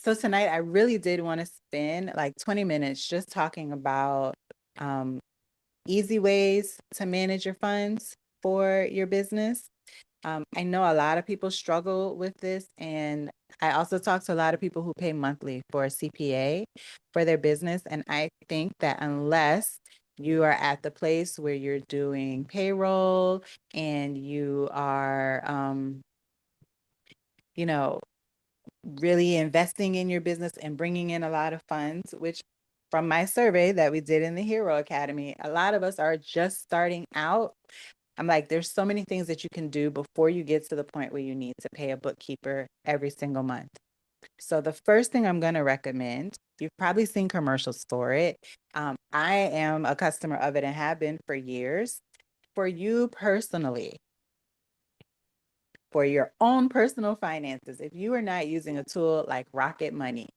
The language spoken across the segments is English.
So tonight I really did want to spend like 20 minutes just talking about um, easy ways to manage your funds for your business. I know a lot of people struggle with this, and I also talk to a lot of people who pay monthly for a CPA for their business. And I think that unless you are at the place where you're doing payroll and you are, you know, really investing in your business and bringing in a lot of funds, which from my survey that we did in the Hero Academy, a lot of us are just starting out. I'm like, there's so many things that you can do before you get to the point where you need to pay a bookkeeper every single month. So the first thing I'm going to recommend, you've probably seen commercials for it. I am a customer of it and have been for years. For you personally, for your own personal finances, if you are not using a tool like Rocket Money,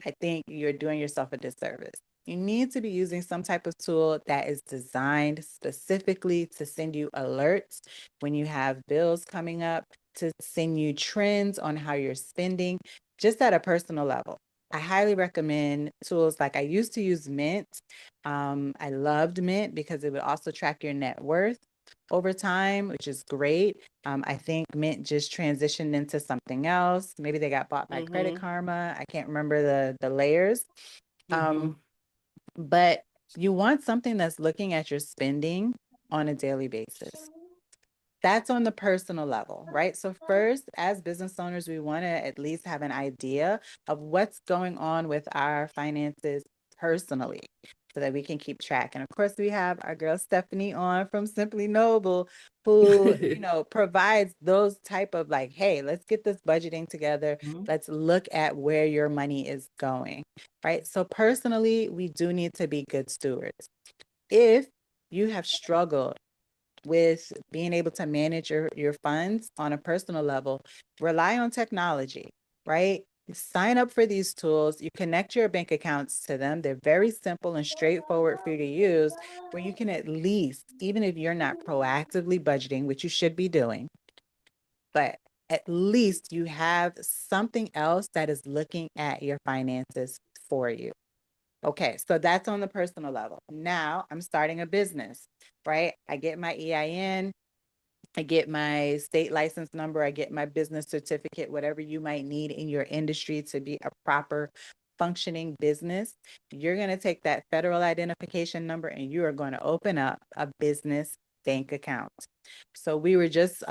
I think you're doing yourself a disservice. You need to be using some type of tool that is designed specifically to send you alerts when you have bills coming up, to send you trends on how you're spending, just at a personal level. I highly recommend tools like I used to use Mint. I loved Mint because it would also track your net worth over time, which is great. I think Mint just transitioned into something else. Maybe they got bought by Credit Karma. I can't remember the layers. But you want something that's looking at your spending on a daily basis. That's on the personal level, right? So first, as business owners, we want to at least have an idea of what's going on with our finances personally so that we can keep track. And of course, we have our girl Stephanie on from Simply Noble, who, provides those type of like, hey, let's get this budgeting together. Let's look at where your money is going, right? So personally, we do need to be good stewards. If you have struggled with being able to manage your funds on a personal level, rely on technology, right? You sign up for these tools, you connect your bank accounts to them. They're very simple and straightforward for you to use, where you can at least, even if you're not proactively budgeting, which you should be doing, but at least you have something else that is looking at your finances for you. Okay, so that's on the personal level. Now I'm starting a business, right? I get my EIN, I get my state license number, I get my business certificate, whatever you might need in your industry to be a proper functioning business. You're going to take that federal identification number and you are going to open up a business bank account. So we were just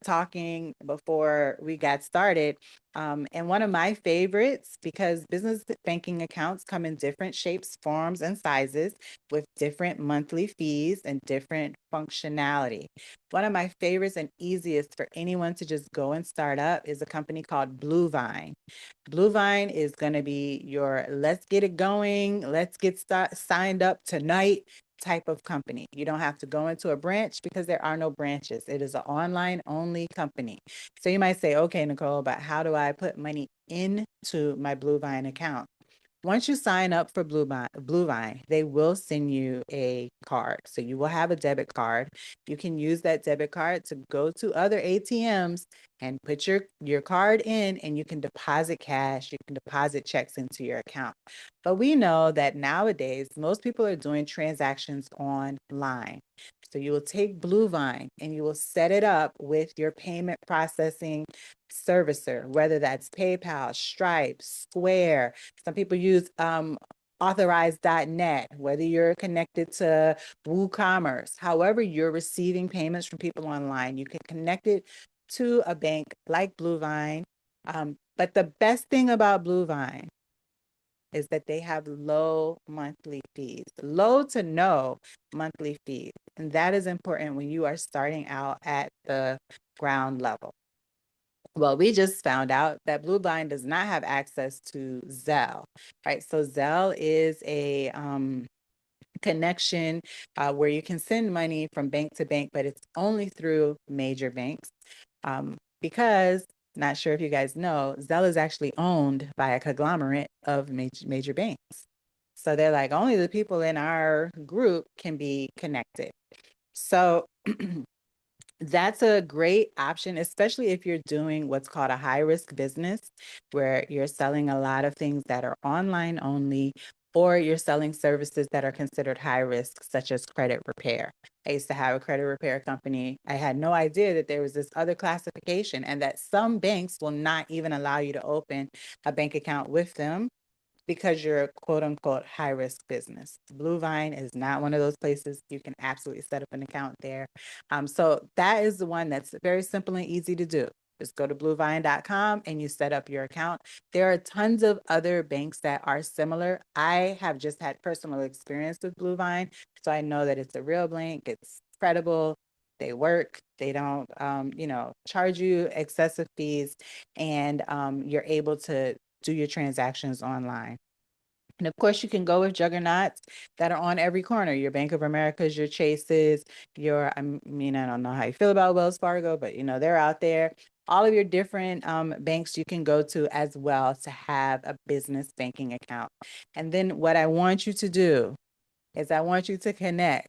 talking before we got started. And one of my favorites, because business banking accounts come in different shapes, forms, and sizes with different monthly fees and different functionality. One of my favorites and easiest for anyone to just go and start up is a company called Bluevine. Bluevine is going to be your let's get it going, let's get signed up tonight type of company. You don't have to go into a branch because there are no branches. It is an online only company. So you might say, okay, Nicole, but how do I put money into my Bluevine account? Once you sign up for Bluevine, they will send you a card. So you will have a debit card. You can use that debit card to go to other ATMs and put your card in, and you can deposit cash, you can deposit checks into your account. But we know that nowadays, most people are doing transactions online. So you will take Bluevine and you will set it up with your payment processing servicer, whether that's PayPal, Stripe, Square. Some people use authorize.net, whether you're connected to WooCommerce, however you're receiving payments from people online, you can connect it to a bank like Bluevine. But the best thing about Bluevine is that they have low monthly fees, low to no monthly fees. And that is important when you are starting out at the ground level. Well, we just found out that Bluevine does not have access to Zelle, right? So Zelle is a connection where you can send money from bank to bank, but it's only through major banks because, not sure if you guys know, Zelle is actually owned by a conglomerate of major banks. So they're like, only the people in our group can be connected. So That's a great option, especially if you're doing what's called a high risk business, where you're selling a lot of things that are online only, or you're selling services that are considered high risk, such as credit repair. I used to have a credit repair company. I had no idea that there was this other classification and that some banks will not even allow you to open a bank account with them because you're a quote unquote high risk business. Blue Vine is not one of those places. You can absolutely set up an account there. So that is the one that's very simple and easy to do. Just go to bluevine.com and you set up your account. There are tons of other banks that are similar. I have just had personal experience with Blue Vine, so I know that it's a real bank. It's credible. They work. They don't, charge you excessive fees, and you're able to do your transactions online. And of course, you can go with juggernauts that are on every corner. Your Bank of America's, your Chases, I don't know how you feel about Wells Fargo, but they're out there. All of your different banks you can go to as well to have a business banking account. And then what I want you to do is I want you to connect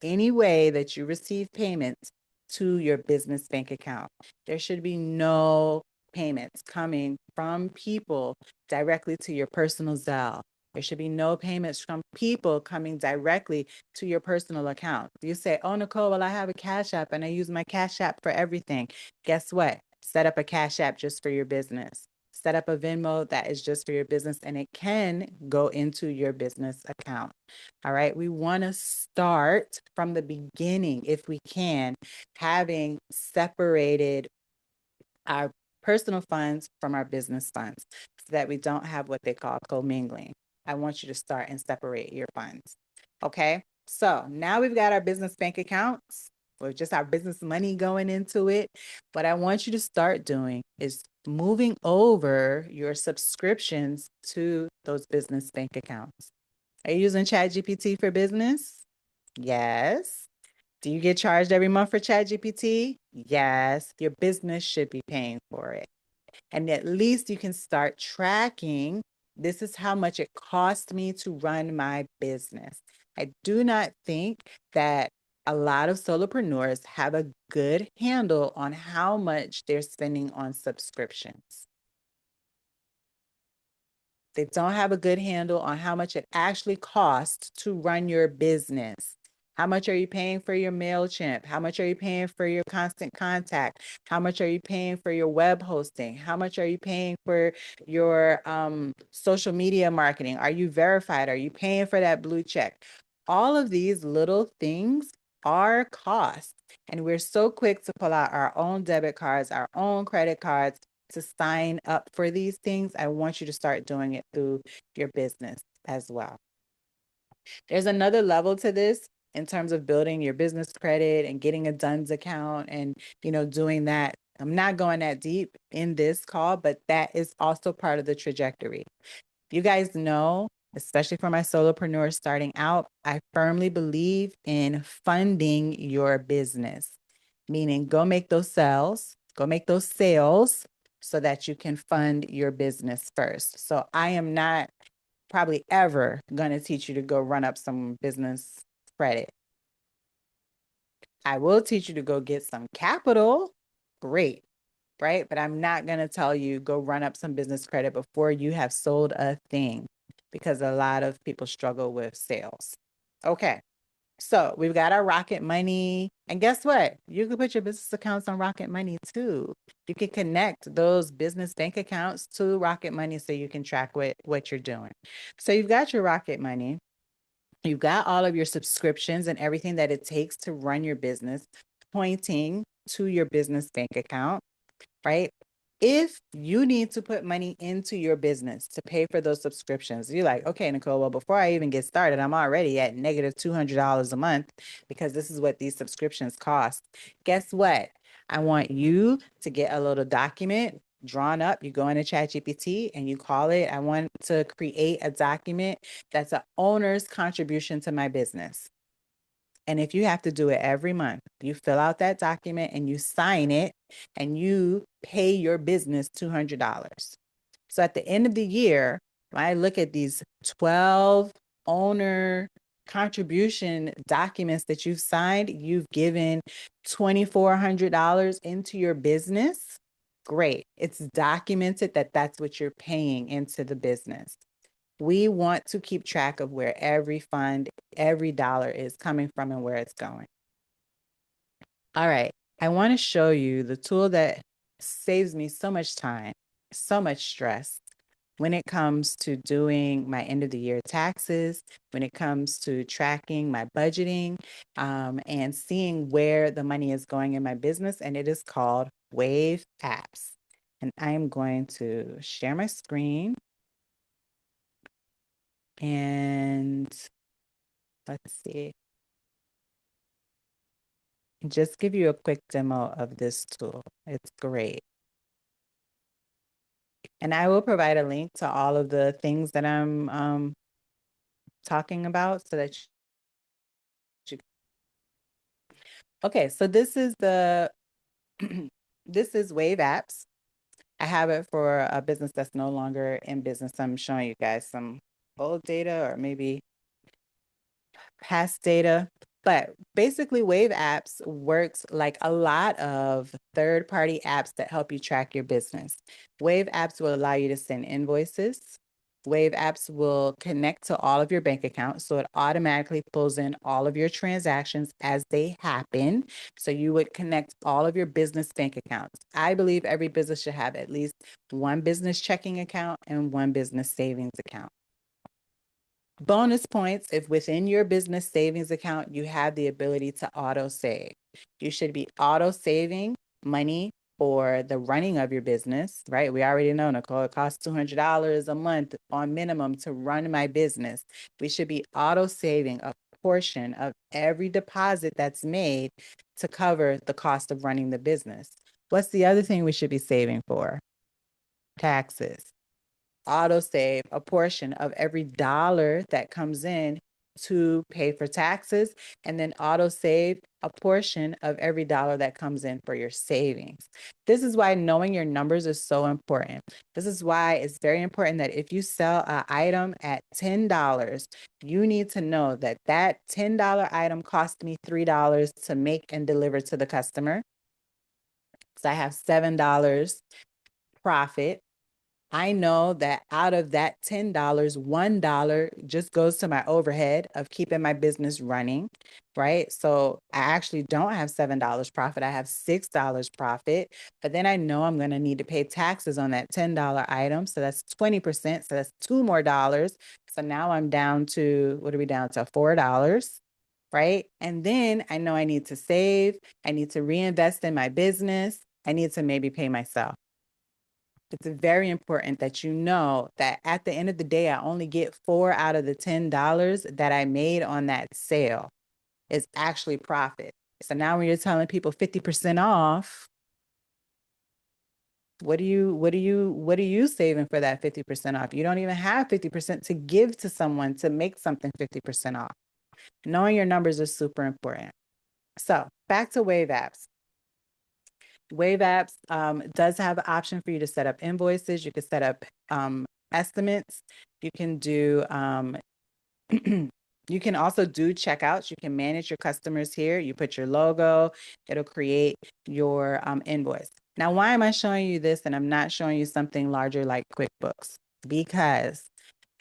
any way that you receive payments to your business bank account. There should be no payments coming from people directly to your personal Zelle. There should be no payments from people coming directly to your personal account. You say, oh, Nicole, well, I have a Cash App and I use my Cash App for everything. Guess what? Set up a Cash App just for your business. Set up a Venmo that is just for your business, and it can go into your business account. All right. We want to start from the beginning, if we can, having separated our personal funds from our business funds so that we don't have what they call co-mingling. I want you to start and separate your funds. Okay. So now we've got our business bank accounts with just our business money going into it. What I want you to start doing is moving over your subscriptions to those business bank accounts. Are you using ChatGPT for business? Yes. Do you get charged every month for ChatGPT? Yes. Your business should be paying for it. And at least you can start tracking, this is how much it cost me to run my business. I do not think that a lot of solopreneurs have a good handle on how much they're spending on subscriptions. They don't have a good handle on how much it actually costs to run your business. How much are you paying for your MailChimp? How much are you paying for your Constant Contact? How much are you paying for your web hosting? How much are you paying for your social media marketing? Are you verified? Are you paying for that blue check? All of these little things are costs. And we're so quick to pull out our own debit cards, our own credit cards, to sign up for these things. I want you to start doing it through your business as well. There's another level to this in terms of building your business credit and getting a DUNS account and, doing that. I'm not going that deep in this call, but that is also part of the trajectory. You guys know, especially for my solopreneurs starting out, I firmly believe in funding your business, meaning go make those sales so that you can fund your business first. So I am not probably ever going to teach you to go run up some business credit. I will teach you to go get some capital. Great. Right? But I'm not going to tell you go run up some business credit before you have sold a thing, because a lot of people struggle with sales. Okay. So we've got our Rocket Money. And guess what? You can put your business accounts on Rocket Money too. You can connect those business bank accounts to Rocket Money so you can track what you're doing. So you've got your Rocket Money. You've got all of your subscriptions and everything that it takes to run your business pointing to your business bank account, right? If you need to put money into your business to pay for those subscriptions, you're like, okay, Nicole, well, before I even get started, I'm already at negative $200 a month because this is what these subscriptions cost. Guess what? I want you to get a little document drawn up. You go into ChatGPT and you call it, I want to create a document that's an owner's contribution to my business. And if you have to do it every month, you fill out that document and you sign it and you pay your business $200. So at the end of the year, when I look at these 12 owner contribution documents that you've signed, you've given $2,400 into your business, great. It's documented that that's what you're paying into the business. We want to keep track of where every fund, every dollar is coming from and where it's going. All right. I want to show you the tool that saves me so much time, so much stress when it comes to doing my end of the year taxes, when it comes to tracking my budgeting, and seeing where the money is going in my business. And it is called Wave Apps. And I am going to share my screen. And let's see, just give you a quick demo of this tool. It's great. And I will provide a link to all of the things that I'm talking about so that you. Okay, so this is the this is Wave Apps. I have it for a business that's no longer in business. I'm showing you guys some old data or maybe past data. But basically, Wave Apps works like a lot of third-party apps that help you track your business. Wave Apps will allow you to send invoices. Wave Apps will connect to all of your bank accounts, so it automatically pulls in all of your transactions as they happen. So you would connect all of your business bank accounts. I believe every business should have at least one business checking account and one business savings account. Bonus points if within your business savings account, you have the ability to auto save. You should be auto saving money for the running of your business, right? We already know, Nicole, it costs $200 a month on minimum to run my business. We should be auto saving a portion of every deposit that's made to cover the cost of running the business. What's the other thing we should be saving for? Taxes. Auto save a portion of every dollar that comes in to pay for taxes, and then auto save a portion of every dollar that comes in for your savings. This is why knowing your numbers is so important. This is why it's very important that if you sell an item at $10, you need to know that that $10 item cost me $3 to make and deliver to the customer. So I have $7 profit. I know that out of that $10, $1 just goes to my overhead of keeping my business running, right? So I actually don't have $7 profit. I have $6 profit, but then I know I'm going to need to pay taxes on that $10 item. So that's 20%. So that's $2 more. So now I'm down to, what are we down to? $4. Right. And then I know I need to save. I need to reinvest in my business. I need to maybe pay myself. It's very important that you know that at the end of the day, I only get 4 out of the $10 that I made on that sale is actually profit. So now when you're telling people 50% off, what are you saving for that 50% off? You don't even have 50% to give to someone to make something 50% off. Knowing your numbers is super important. So back to Wave Apps. Wave Apps does have an option for you to set up invoices. You can set up estimates. You can do, you can also do checkouts. You can manage your customers here. You put your logo, it'll create your invoice. Now, why am I showing you this and I'm not showing you something larger like QuickBooks? Because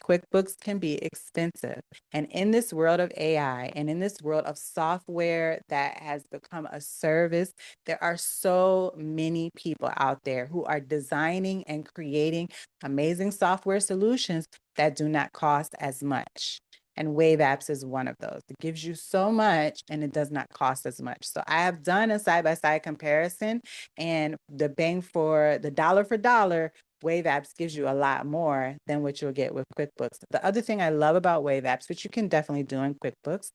QuickBooks can be expensive. And in this world of AI and in this world of software that has become a service, there are so many people out there who are designing and creating amazing software solutions that do not cost as much. And Wave Apps is one of those. It gives you so much and it does not cost as much. So I have done a side-by-side comparison, and the bang for the dollar for dollar, Wave Apps gives you a lot more than what you'll get with QuickBooks. The other thing I love about Wave Apps, which you can definitely do in QuickBooks,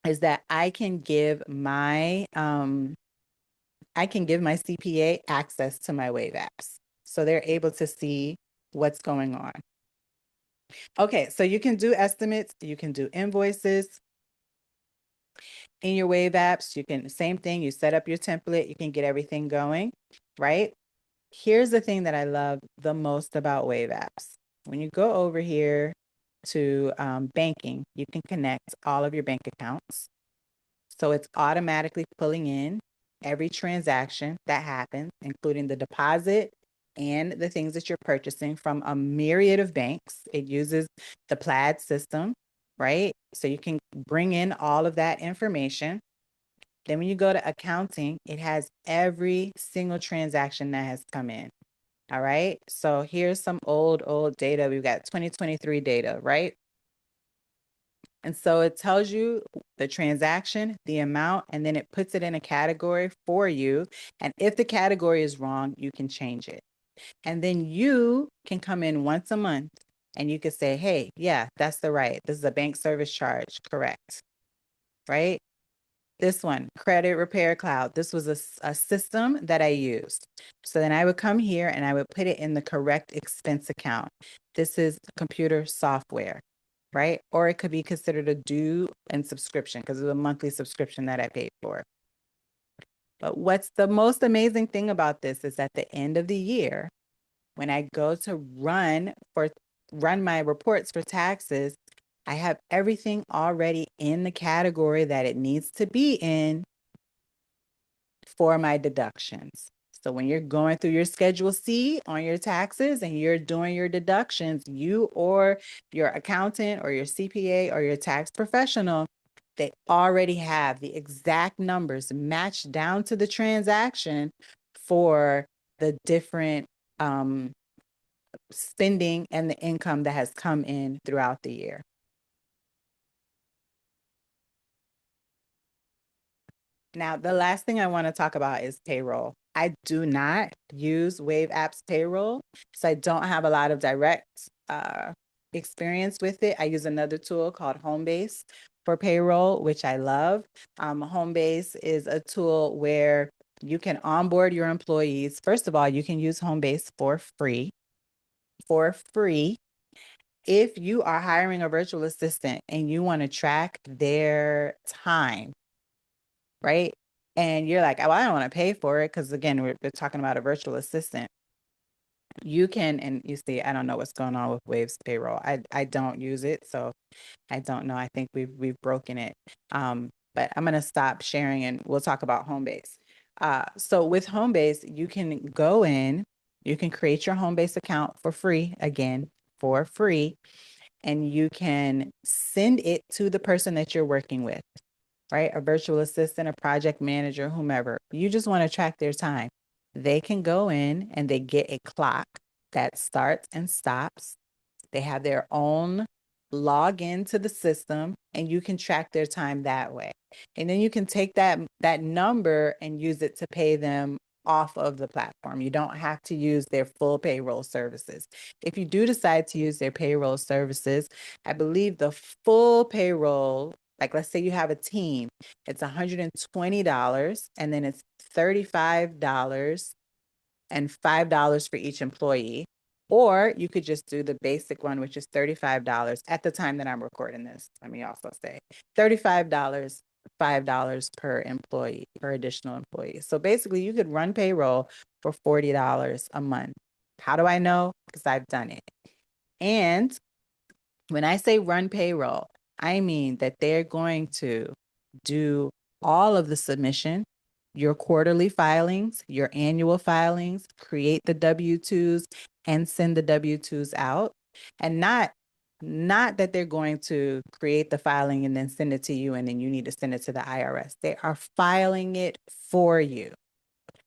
is that I can give my CPA access to my Wave Apps. So they're able to see what's going on. Okay, so you can do estimates, you can do invoices in your Wave Apps. You can, same thing, you set up your template, you can get everything going, right? Here's the thing that I love the most about Wave Apps. When you go over here to banking, you can connect all of your bank accounts. So it's automatically pulling in every transaction that happens, including the deposit and the things that you're purchasing from a myriad of banks. It uses the Plaid system, right? So you can bring in all of that information. Then when you go to accounting, it has every single transaction that has come in. All right. So here's some old data. We've got 2023 data, right? And so it tells you the transaction, the amount, and then it puts it in a category for you. And if the category is wrong, you can change it. And then you can come in once a month and you can say, hey, yeah, that's the right. This is a bank service charge. Correct. Right. This one, Credit Repair Cloud. This was a system that I used. So then I would come here and I would put it in the correct expense account. This is computer software, right? Or it could be considered a due and subscription because it's a monthly subscription that I paid for. But what's the most amazing thing about this is at the end of the year, when I go to run my reports for taxes, I have everything already in the category that it needs to be in for my deductions. So when you're going through your Schedule C on your taxes and you're doing your deductions, you or your accountant or your CPA or your tax professional, they already have the exact numbers matched down to the transaction for the different spending and the income that has come in throughout the year. Now, the last thing I want to talk about is payroll. I do not use Wave Apps Payroll, so I don't have a lot of direct experience with it. I use another tool called Homebase for payroll, which I love. Homebase is a tool where you can onboard your employees. First of all, you can use Homebase for free. For free. If you are hiring a virtual assistant and you want to track their time, right? And you're like, oh, I don't want to pay for it because, again, we're talking about a virtual assistant. You can, and you see, I don't know what's going on with Waves Payroll. I don't use it, so I don't know. I think we've broken it. But I'm gonna stop sharing, and we'll talk about Homebase. So with Homebase, you can go in, you can create your Homebase account for free, again, for free, and you can send it to the person that you're working with, right? A virtual assistant, a project manager, whomever. You just want to track their time. They can go in and they get a clock that starts and stops. They have their own login to the system and you can track their time that way. And then you can take that number and use it to pay them off of the platform. You don't have to use their full payroll services. If you do decide to use their payroll services, I believe the full payroll, like let's say you have a team, it's $120 and then it's $35 and $5 for each employee. Or you could just do the basic one, which is $35 at the time that I'm recording this. Let me also say $35, $5 per employee, per additional employee. So basically you could run payroll for $40 a month. How do I know? Because I've done it. And when I say run payroll, I mean that they're going to do all of the submission, your quarterly filings, your annual filings, create the W-2s and send the W-2s out. And not that they're going to create the filing and then send it to you and then you need to send it to the IRS. They are filing it for you.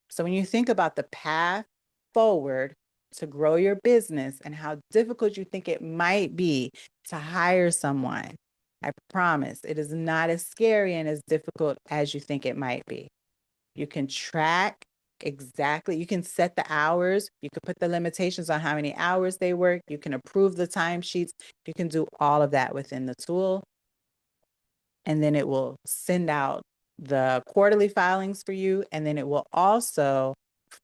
So when you think about the path forward to grow your business and how difficult you think it might be to hire someone, I promise it is not as scary and as difficult as you think it might be. You can track exactly, you can set the hours, you can put the limitations on how many hours they work, you can approve the timesheets, you can do all of that within the tool. And then it will send out the quarterly filings for you, and then it will also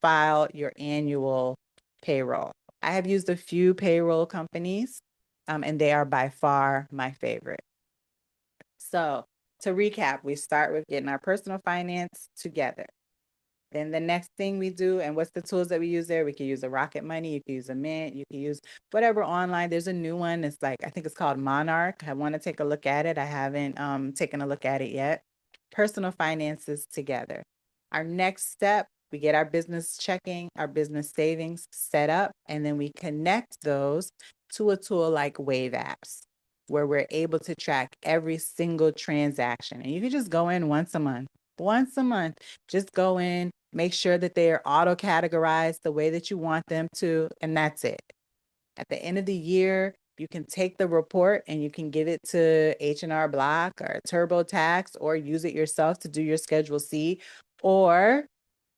file your annual payroll. I have used a few payroll companies, and they are by far my favorite. So to recap, we start with getting our personal finance together. Then the next thing we do, and what's the tools that we use there? We can use a Rocket Money, you can use a Mint, you can use whatever online. There's a new one. It's like, I think it's called Monarch. I want to take a look at it. I haven't taken a look at it yet. Personal finances together. Our next step, we get our business checking, our business savings set up, and then we connect those to a tool like Wave Apps, where we're able to track every single transaction. And you can just go in once a month. Once a month, just go in, make sure that they are auto categorized the way that you want them to, and that's it. At the end of the year, you can take the report and you can give it to H&R Block or TurboTax, or use it yourself to do your Schedule C. Or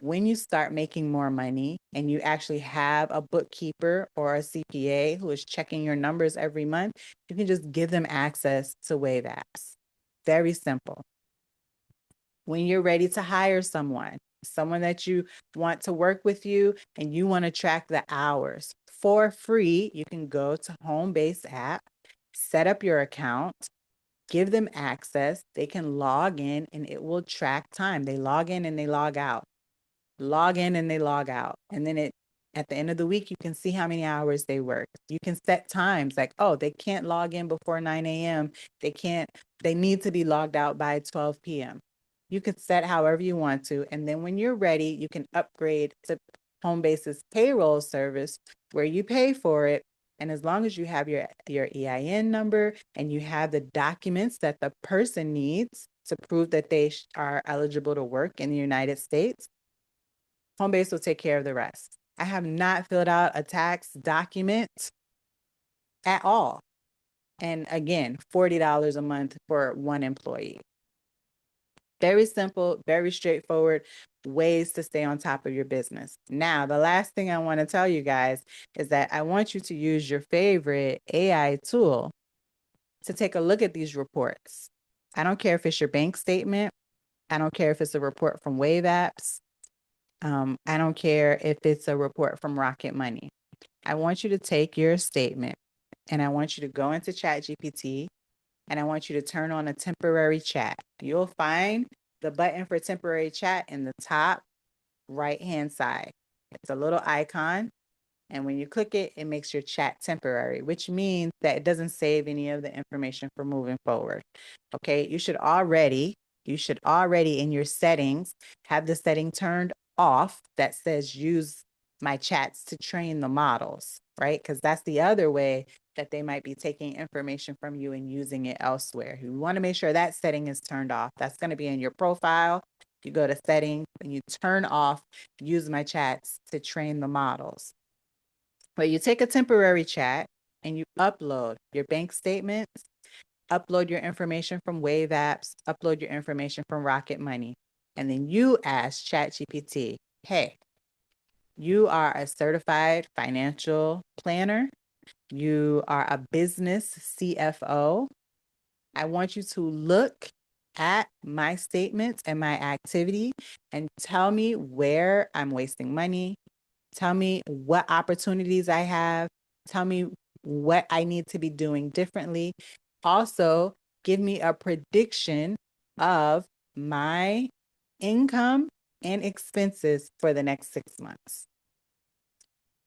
when you start making more money and you actually have a bookkeeper or a CPA who is checking your numbers every month, you can just give them access to Wave Apps. Very simple. When you're ready to hire someone that you want to work with you and you want to track the hours for free, you can go to Homebase app, set up your account, give them access. They can log in and it will track time. They log in and they log out. Log in and they log out. And then at the end of the week, you can see how many hours they work. You can set times like, oh, they can't log in before 9 a.m. They need to be logged out by 12 p.m. You can set however you want to. And then when you're ready, you can upgrade to Homebase's payroll service where you pay for it. And as long as you have your EIN number and you have the documents that the person needs to prove that they are eligible to work in the United States, Homebase will take care of the rest. I have not filled out a tax document at all. And again, $40 a month for one employee. Very simple, very straightforward ways to stay on top of your business. Now, the last thing I want to tell you guys is that I want you to use your favorite AI tool to take a look at these reports. I don't care if it's your bank statement. I don't care if it's a report from Wave Apps. I don't care if it's a report from Rocket Money. I want you to take your statement and I want you to go into ChatGPT and I want you to turn on a temporary chat. You'll find the button for temporary chat in the top right-hand side. It's a little icon. And when you click it, it makes your chat temporary, which means that it doesn't save any of the information for moving forward. Okay, you should already in your settings have the setting turned off that says use my chats to train the models, right? Because that's the other way that they might be taking information from you and using it elsewhere. You want to make sure that setting is turned off. That's going to be in your profile. You go to settings and you turn off use my chats to train the models. But you take a temporary chat and you upload your bank statements, upload your information from Wave Apps, upload your information from Rocket Money. And then you ask ChatGPT, hey, you are a certified financial planner. You are a business CFO. I want you to look at my statements and my activity and tell me where I'm wasting money. Tell me what opportunities I have. Tell me what I need to be doing differently. Also, give me a prediction of my income and expenses for the next 6 months.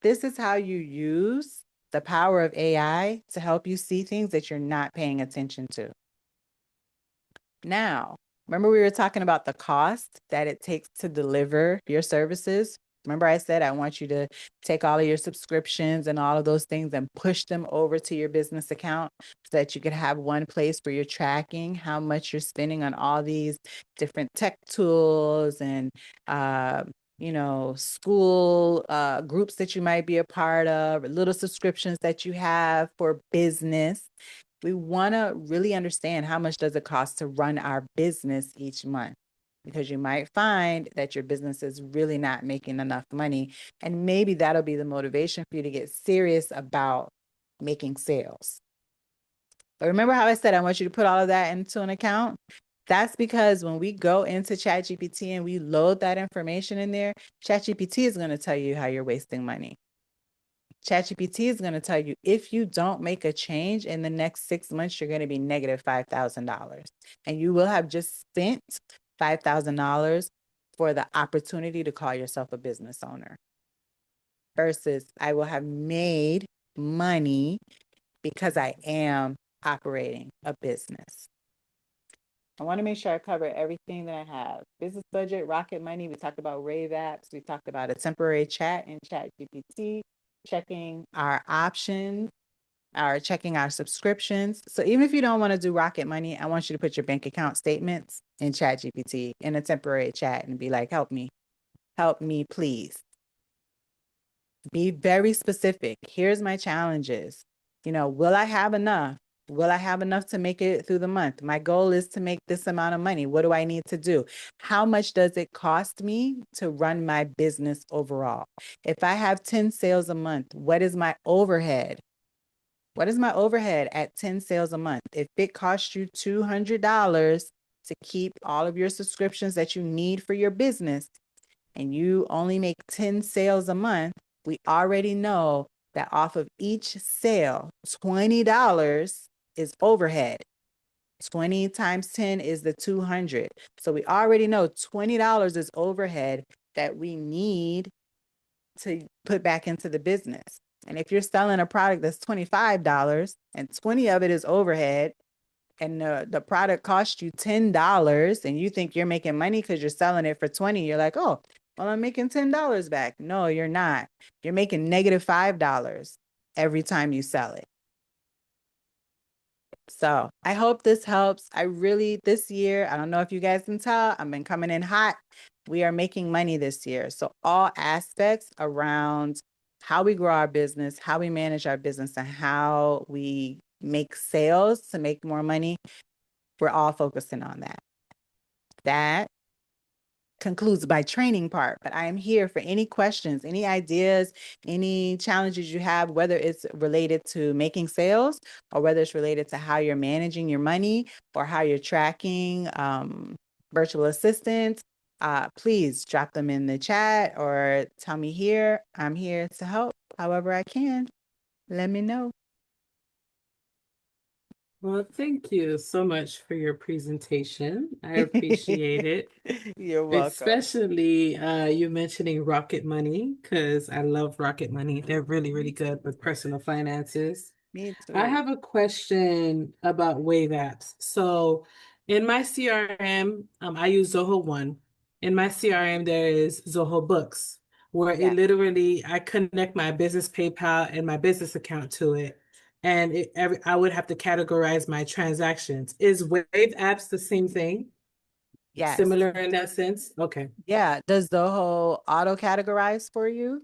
This is how you use the power of AI to help you see things that you're not paying attention to. Now, remember we were talking about the cost that it takes to deliver your services? Remember I said I want you to take all of your subscriptions and all of those things and push them over to your business account so that you could have one place where you're tracking how much you're spending on all these different tech tools and school groups that you might be a part of, or little subscriptions that you have for business. We want to really understand how much does it cost to run our business each month, because you might find that your business is really not making enough money. And maybe that'll be the motivation for you to get serious about making sales. But remember how I said I want you to put all of that into an account? That's because when we go into ChatGPT and we load that information in there, ChatGPT is going to tell you how you're wasting money. ChatGPT is going to tell you if you don't make a change in the next 6 months, you're going to be negative $5,000. And you will have just spent $5,000 for the opportunity to call yourself a business owner versus I will have made money because I am operating a business. I want to make sure I cover everything that I have. Business budget, Rocket Money. We talked about Rave apps. We talked about a temporary chat in ChatGPT, checking our options, or checking our subscriptions. So even if you don't want to do Rocket Money, I want you to put your bank account statements in ChatGPT in a temporary chat and be like, help me, please. Be very specific. Here's my challenges. Will I have enough? Will I have enough to make it through the month? My goal is to make this amount of money. What do I need to do? How much does it cost me to run my business overall? If I have 10 sales a month, what is my overhead? What is my overhead at 10 sales a month? If it costs you $200 to keep all of your subscriptions that you need for your business, and you only make 10 sales a month, we already know that off of each sale, $20 is overhead. 20 times 10 is the 200. So we already know $20 is overhead that we need to put back into the business. And if you're selling a product that's $25 and 20 of it is overhead, and the product costs you $10 and you think you're making money because you're selling it for 20, you're like, oh, well, I'm making $10 back. No, you're not. You're making negative $5 every time you sell it. So I hope this helps. This year, I don't know if you guys can tell, I've been coming in hot. We are making money this year. So all aspects around how we grow our business, how we manage our business, and how we make sales to make more money, we're all focusing on that. That concludes my training part, but I am here for any questions, any ideas, any challenges you have, whether it's related to making sales or whether it's related to how you're managing your money or how you're tracking virtual assistants. Please drop them in the chat or tell me here. I'm here to help however I can. Let me know. Well, thank you so much for your presentation. I appreciate it. You're welcome. Especially you mentioning Rocket Money, because I love Rocket Money. They're really, really good with personal finances. Me I too. have a question about Wave apps. So in my CRM, I use Zoho One. In my CRM, there is Zoho Books, where Yeah. it literally, I connect my business PayPal and my business account to it. And I would have to categorize my transactions. Is Wave apps the same thing? Yes. Similar in that sense? Okay. Yeah. Does Zoho auto categorize for you?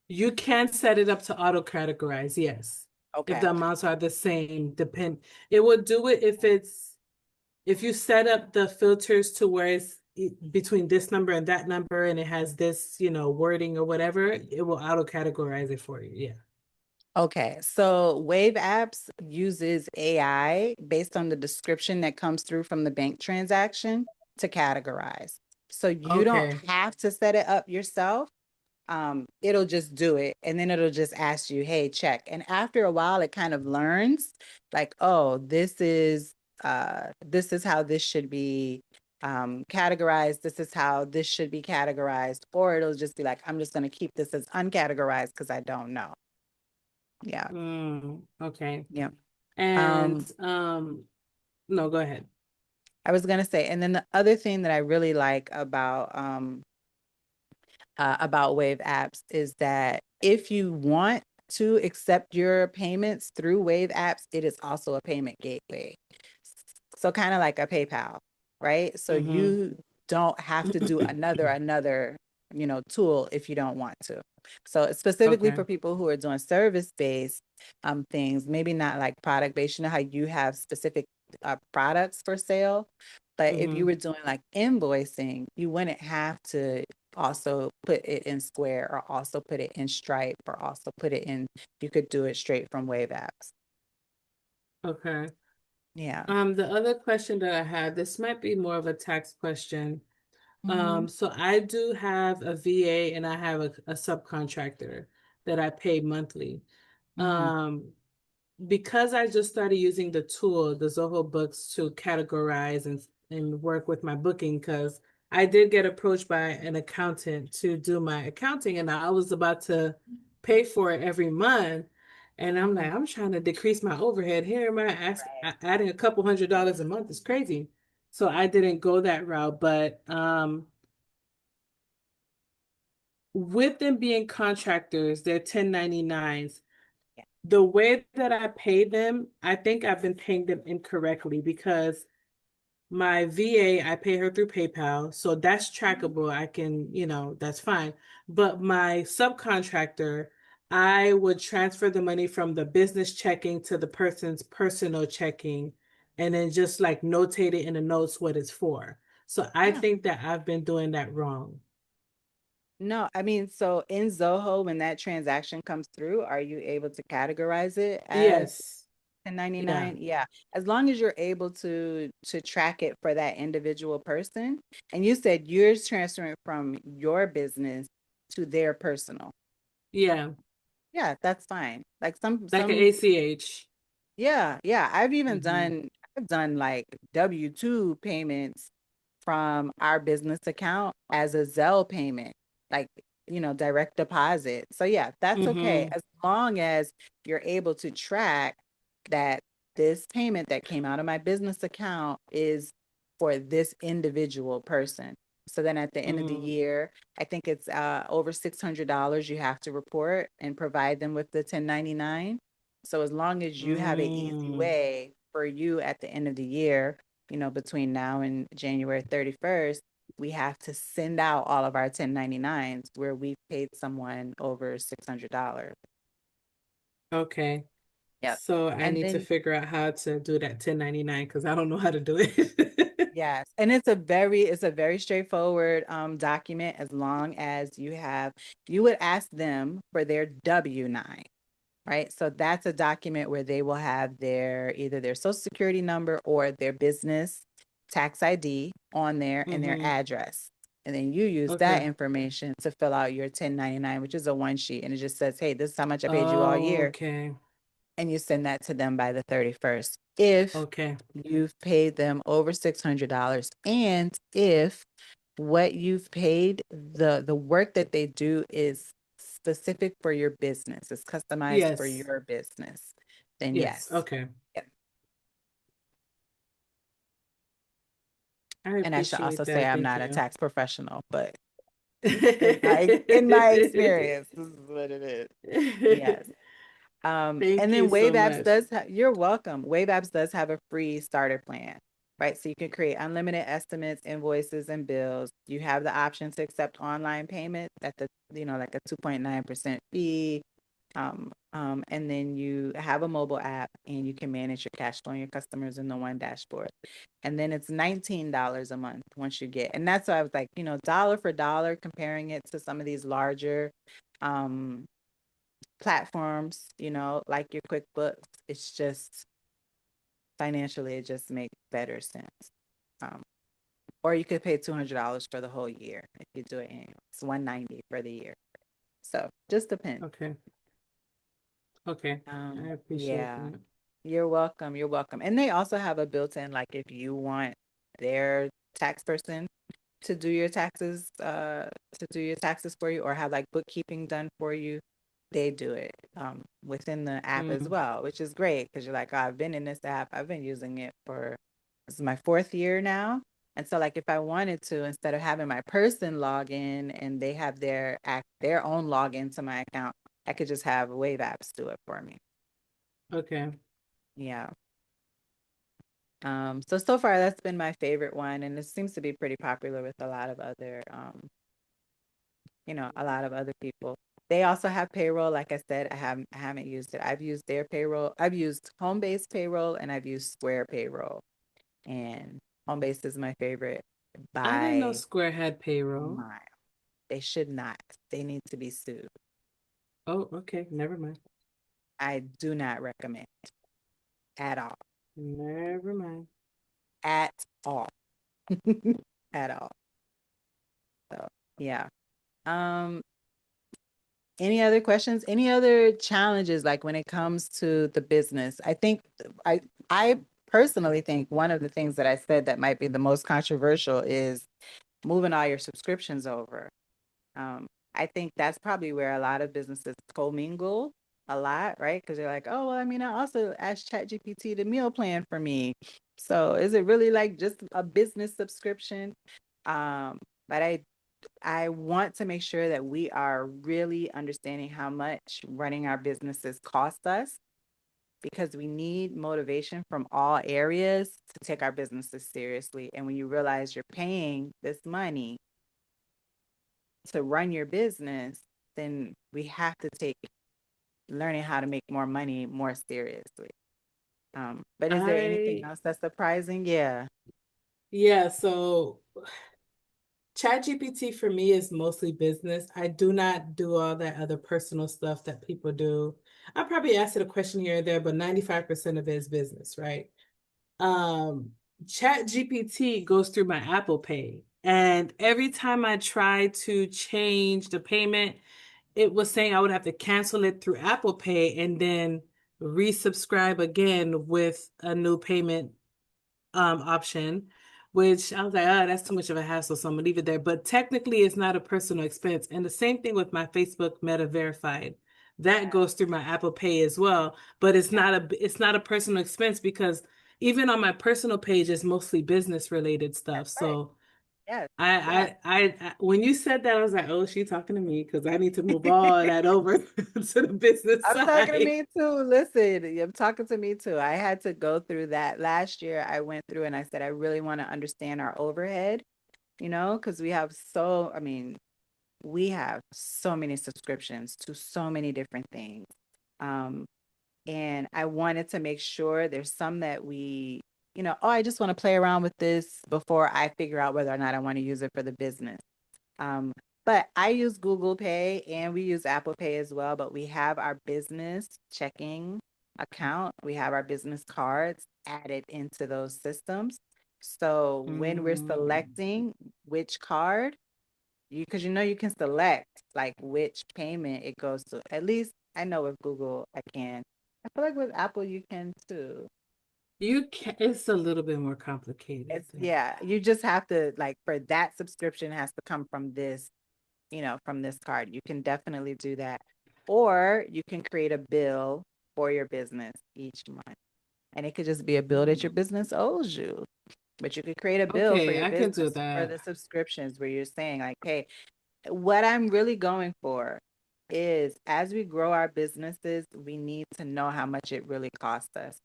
You can set it up to auto categorize, yes. If Okay. the amounts are the same, it will do it if you set up the filters to where it's between this number and that number and it has this, wording or whatever, it will auto categorize it for you. Yeah. Okay, so Wave Apps uses AI based on the description that comes through from the bank transaction to categorize. So you don't Okay. have to set it up yourself. It'll just do it, and then it'll just ask you, hey, check. And after a while, it kind of learns like, oh, this is how this should be categorized. This is how this should be categorized. Or it'll just be like, I'm just going to keep this as uncategorized because I don't know. Yeah. Okay. Yeah. And Um, no, go ahead. I was gonna say, and then the other thing that I really like about Wave apps is that if you want to accept your payments through Wave apps, it is also a payment gateway. So kind of like a PayPal, right? So Mm-hmm. you don't have to do another, tool if you don't want to. So specifically Okay. for people who are doing service-based things, maybe not like product-based, how you have specific products for sale. But if you Mm-hmm. were doing like invoicing, you wouldn't have to also put it in Square or also put it in Stripe or also put it in, you could do it straight from Wave apps. Okay. Yeah. The other question that I had, this might be more of a tax question. Mm-hmm. So I do have a VA and I have a subcontractor that I pay monthly. Mm-hmm. Um, because I just started using the tool, the Zoho Books, to categorize and work with my booking, because I did get approached by an accountant to do my accounting, and I was about to pay for it every month. And I'm like, I'm trying to decrease my overhead. Here am I adding a couple $100 a month is crazy. So I didn't go that route. But with them being contractors, they're 1099s. Yeah. The way that I pay them, I think I've been paying them incorrectly because my VA, I pay her through PayPal, so that's trackable. I can, that's fine. But my subcontractor, I would transfer the money from the business checking to the person's personal checking and then just like notate it in the notes what it's for. So I Yeah. think that I've been doing that wrong. No, I mean, so in Zoho, when that transaction comes through, are you able to categorize it as Yes. Yeah. 1099? Yeah. As long as you're able to track it for that individual person. And you said you're transferring from your business to their personal. Yeah. Yeah, that's fine. Like Like an some ACH. yeah, yeah. Hmm. I've done like W-2 payments from our business account as a Zelle payment, like, direct deposit. So yeah, that's okay. Hmm. As long as you're able to track that this payment that came out of my business account is for this individual person. So then at the end of the Mm. year, I think it's over $600 you have to report and provide them with the 1099. So as long as you have an easy Mm. way for you at the end of the year, between now and January 31st, we have to send out all of our 1099s where we've paid someone over $600. Okay. Yep. So I And need to then, figure out how to do that 1099 because I don't know how to do it. yes, and it's a very straightforward document as long as you would ask them for their W-9. Right? So that's a document where they will have either their social security number or their business tax ID on there and their Hmm. address. And then you use that Okay. information to fill out your 1099, which is a one sheet. And it just says, hey, this is how much I paid you all Oh, year. okay. And you send that to them by the 31st. If Okay. you've paid them over $600 and if what you've paid, the work that they do is specific for your business, it's customized for Yes. your business, then Yes. yes. Okay. Yep. I And I should also appreciate say that. I'm Thank not a you. tax professional, but in my experience, this is what it is. Yes. Thank And you then Wave so Apps much. you're welcome. Wave Apps does have a free starter plan, right? So you can create unlimited estimates, invoices, and bills. You have the option to accept online payment at like a 2.9% fee. And then you have a mobile app and you can manage your cash flow and your customers in the one dashboard. And then it's $19 a month once you get. And that's why I was like, dollar for dollar, comparing it to some of these larger um platforms, like your QuickBooks, it's just financially, it just makes better sense. Um, or you could pay $200 for the whole year if you do it annually. It's $190 for the year. So just depends. Okay. Okay. I appreciate Yeah, that. you're welcome. You're welcome. And they also have a built-in, like if you want their tax person to do your taxes for you or have like bookkeeping done for you, they do it within the app as Mm. well, which is great because you're like, oh, I've been in this app, I've been using it for this is my fourth year now. And so like if I wanted to, instead of having my person log in and they have their own login to my account, I could just have Wave Apps do it for me. Okay. Yeah. So far that's been my favorite one, and it seems to be pretty popular with a lot of other people. They also have payroll. Like I said, I haven't used it. I've used their payroll. I've used Homebase payroll and I've used Square payroll. And Homebase is my favorite I didn't know by Square had a payroll. mile. They should not. They need to be sued. Oh, okay. Never mind. I do not recommend at all. Never mind. At all. At all. So yeah. Um, Any other questions? Any other challenges like when it comes to the business? I personally think one of the things that I said that might be the most controversial is moving all your subscriptions over. I think that's probably where a lot of businesses commingle a lot, right? Because you're like, oh, well, I mean, I also asked ChatGPT to meal plan for me. So is it really like just a business subscription? But I want to make sure that we are really understanding how much running our businesses cost us, because we need motivation from all areas to take our businesses seriously. And when you realize you're paying this money to run your business, then we have to take learning how to make more money more seriously. But is there anything I else that's surprising? Yeah. Yeah, so ChatGPT for me is mostly business. I do not do all that other personal stuff that people do. I probably asked it a question here or there, but 95% of it is business, right? Um, ChatGPT goes through my Apple Pay, and every time I try to change the payment, it was saying I would have to cancel it through Apple Pay and then resubscribe again with a new payment option, which I was like, oh, that's too much of a hassle, so I'm gonna leave it there. But technically, it's not a personal expense. And the same thing with my Facebook Meta Verified. That Yeah. goes through my Apple Pay as well, but Yeah. it's not a personal expense because even on my personal page, it's mostly business related stuff. That's right. So Yes. Yes. when you said that, I was like, oh, she talking to me because I need to move all that over to the business I'm talking to side. me too. Listen, I'm talking to me too. I had to go through that last year. I went through and I said, I really want to understand our overhead, because I mean, we have so many subscriptions to so many different things. Um, and I wanted to make sure there's some that oh, I just want to play around with this before I figure out whether or not I want to use it for the business. Um, but I use Google Pay and we use Apple Pay as well, but we have our business checking account. We have our business cards added into those systems. So when we're Mm. selecting which card, because you can select like which payment it goes to. At least I know with Google I can. I feel like with Apple you can too. You can, it's a little bit more complicated It's than. yeah, you just have to like for that subscription has to come from this, from this card. You can definitely do that. Or you can create a bill for your business each month. And it could just be a bill that your business owes you. But you could create a bill for Okay, your I can do business for that. the subscriptions where you're saying like, hey, what I'm really going for is as we grow our businesses, we need to know how much it really costs us.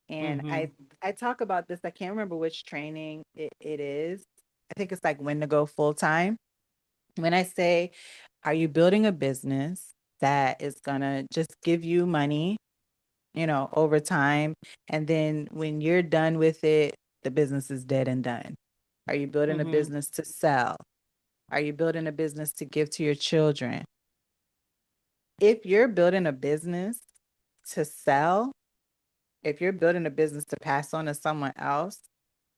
And Mm-hmm. I talk about this, I can't remember which training it is. I think it's like when to go full time. When I say, are you building a business that is gonna just give you money, over time, and then when you're done with it, the business is dead and done? Are you building a Mm-hmm. business to sell? Are you building a business to give to your children? If you're building a business to sell, if you're building a business to pass on to someone else,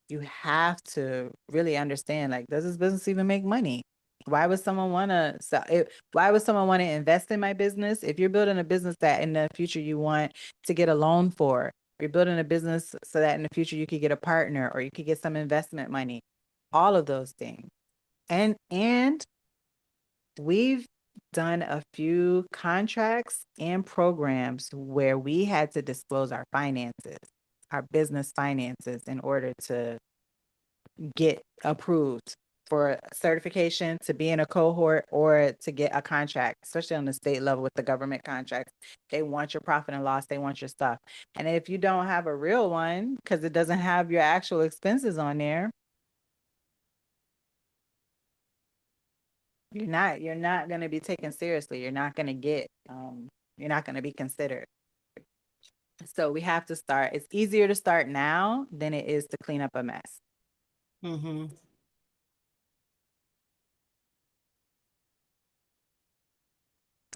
you have to really understand, like, does this business even make money? Why would someone want to sell it? Why would someone want to invest in my business? If you're building a business that in the future you want to get a loan for, you're building a business so that in the future you could get a partner or you could get some investment money, all of those things. And we've done a few contracts and programs where we had to disclose our finances, our business finances, in order to get approved for certification to be in a cohort or to get a contract, especially on the state level with the government contracts. They want your profit and loss, they want your stuff. And if you don't have a real one, because it doesn't have your actual expenses on there, you're not going to be taken seriously. You're not going to be considered. So we have to start. It's easier to start now than it is to clean up a mess. Mm-hmm.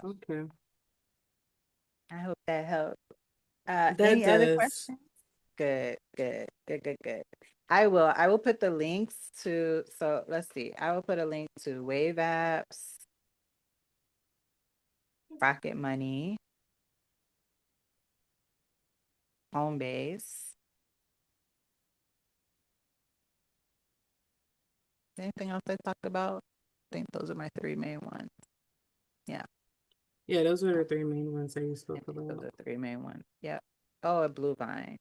Okay. I hope that helps. That Any other does. questions? Good, good, good, good, good. I will put the links to, so let's see. I will put a link to Wave Apps, Rocket Money, Homebase, Anything else I talked about? I think those are my three main ones. Yeah. Yeah, those were the three main ones that you I spoke think those about. are the three main ones. Yep. Oh, a blue vine.